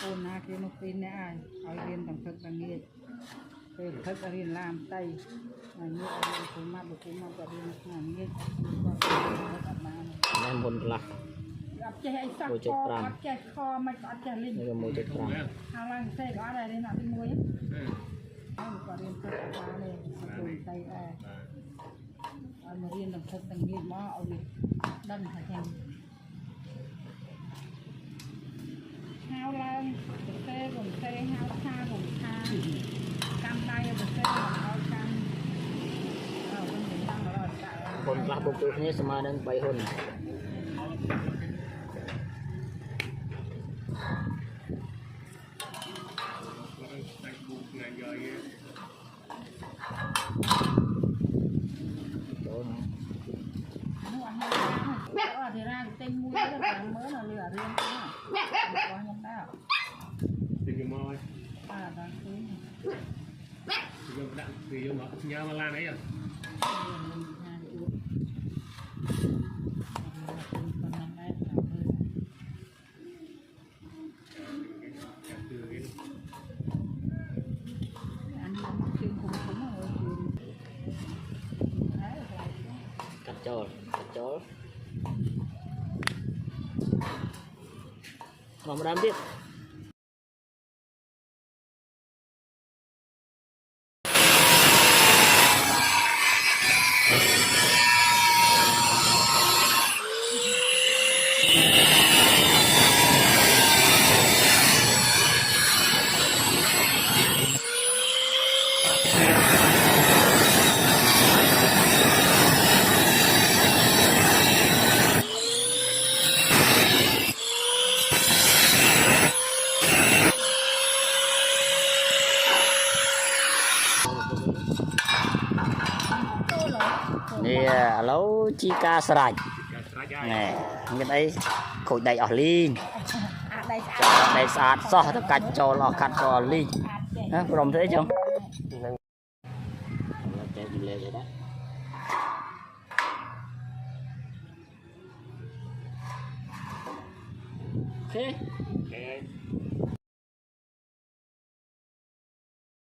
ôn na kia nó pin nè ai ở riêng thằng thực là nghiệt về thực là riêng làm tay là nghiệt ở riêng cũng mà ở riêng là nghiệt em muốn là gặp chơi ai sắc kho gặp chơi kho mà có chơi linh đây là một chiếc răng hào lang xe có đây là đi mua anh có riêng thực là này dùng tay ai mà riêng thằng thực thằng nghiệt mà ở riêng đâm phải thành hao lan xe gồm xe hao tha gồm tha cam tay gồm xe hao cam ở bên miền Nam rồiคนปลาบุกตัวนี้สมาดังใบหุ่นthì ra tên mua cái mới là lừa riêng có nhân đạo tìm cái mồi đang cứ tìm cái đạn vì mà nhà mà lan ấy à cắt chó còn một đám tiếp nè lâu chi ca sạch nè cái đấy khối đầy ở ly đầy sạch so tất cả cho lò cắt cho ly hả đồng thế chưa ok